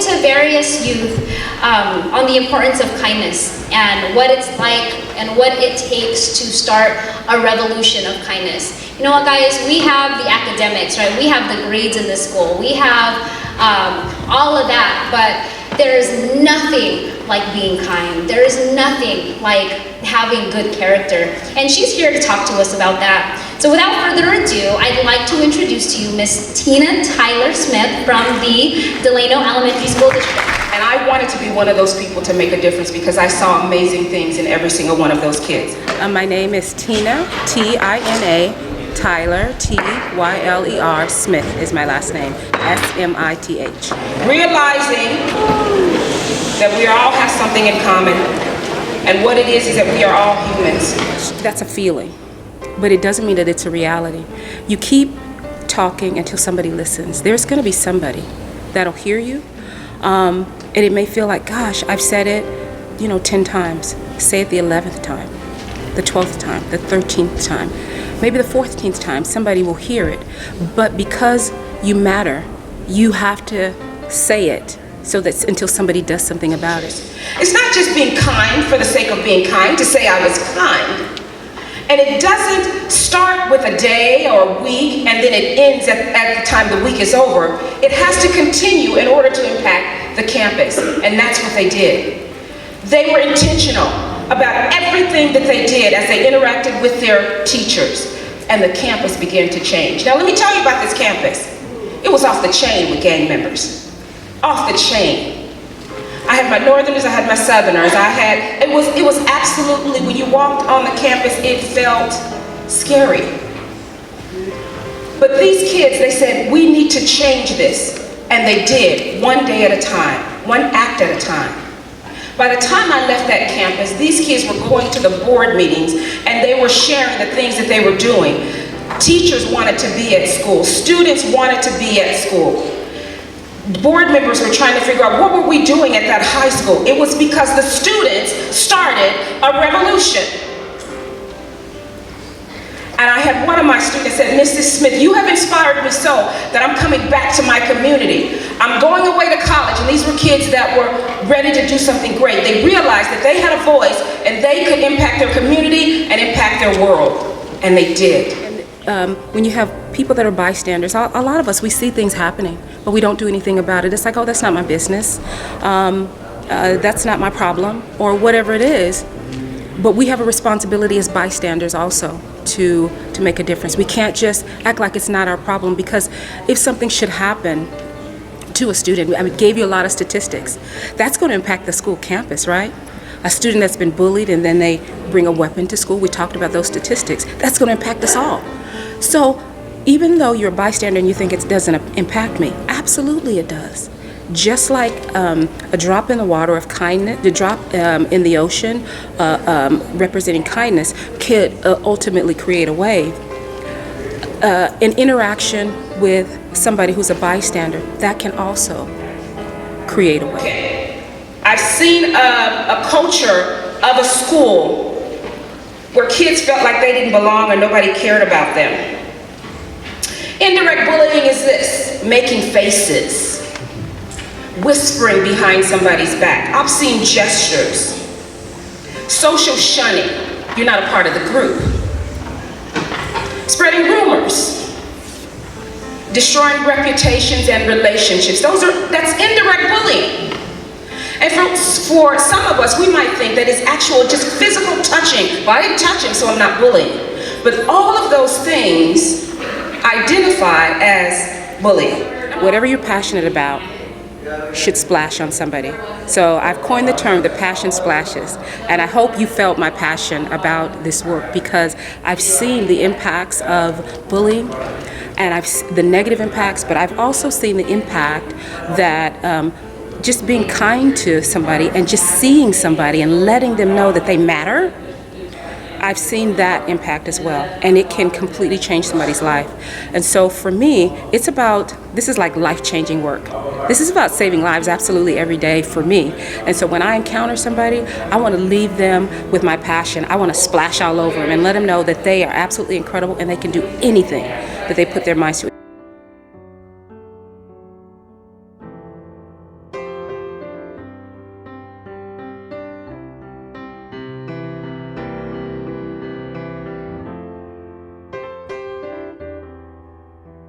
to various youth on the importance of kindness and what it's like and what it takes to start a revolution of kindness. You know what, guys? We have the academics, right? We have the grades in this school. We have all of that, but there is nothing like being kind. There is nothing like having good character. And she's here to talk to us about that. So without further ado, I'd like to introduce to you Miss Tina Tyler Smith from the Delano Elementary School District. And I wanted to be one of those people to make a difference because I saw amazing things in every single one of those kids. My name is Tina, T-I-N-A, Tyler, T-Y-L-E-R, Smith is my last name, S-M-I-T-H. Realizing that we all have something in common, and what it is that we are all humans. That's a feeling, but it doesn't mean that it's a reality. You keep talking until somebody listens. There's going to be somebody that'll hear you, and it may feel like, gosh, I've said it, 10 times. Say it the 11th time, the 12th time, the 13th time. Maybe the 14th time, somebody will hear it. But because you matter, you have to say it so that until somebody does something about it. It's not just being kind for the sake of being kind, to say I was kind. And it doesn't start with a day or a week and then it ends at the time the week is over. It has to continue in order to impact the campus. And that's what they did. They were intentional about everything that they did as they interacted with their teachers, and the campus began to change. Now let me tell you about this campus. It was off the chain with gang members. Off the chain. I had my northerners, I had my southerners, it was absolutely, when you walked on the campus, it felt scary. But these kids, they said, we need to change this. And they did, one day at a time, one act at a time. By the time I left that campus, these kids were going to the board meetings and they were sharing the things that they were doing. Teachers wanted to be at school. Students wanted to be at school. Board members were trying to figure out what were we doing at that high school. It was because the students started a revolution. And I had one of my students said, Mrs. Smith, you have inspired me so that I'm coming back to my community. I'm going away to college, and these were kids that were ready to do something great. They realized that they had a voice and they could impact their community and impact their world, and they did. When you have people that are bystanders, a lot of us, we see things happening, but we don't do anything about it. It's like, oh, that's not my business. That's not my problem, or whatever it is. But we have a responsibility as bystanders also to make a difference. We can't just act like it's not our problem, because if something should happen to a student, I gave you a lot of statistics, that's going to impact the school campus, right? A student that's been bullied and then they bring a weapon to school, we talked about those statistics, that's going to impact us all. So even though you're a bystander and you think it doesn't impact me, absolutely it does. Just like a drop in the water of kindness, the drop in the ocean representing kindness could ultimately create a wave. An interaction with somebody who's a bystander, that can also create a wave. Okay. I've seen a culture of a school where kids felt like they didn't belong or nobody cared about them. Indirect bullying is this: making faces, whispering behind somebody's back, obscene gestures, social shunning, you're not a part of the group, spreading rumors, destroying reputations and relationships. That's indirect bullying. And for some of us, we might think that it's actual just physical touching. Well, I didn't touch him, so I'm not bullying. But all of those things identify as bullying. Whatever you're passionate about should splash on somebody. So I've coined the term the passion splashes, and I hope you felt my passion about this work, because I've seen the impacts of bullying and the negative impacts, but I've also seen the impact that just being kind to somebody and just seeing somebody and letting them know that they matter, I've seen that impact as well, and it can completely change somebody's life. And so for me, this is like life-changing work. This is about saving lives absolutely every day for me. And so when I encounter somebody, I want to leave them with my passion. I want to splash all over them and let them know that they are absolutely incredible and they can do anything that they put their minds to.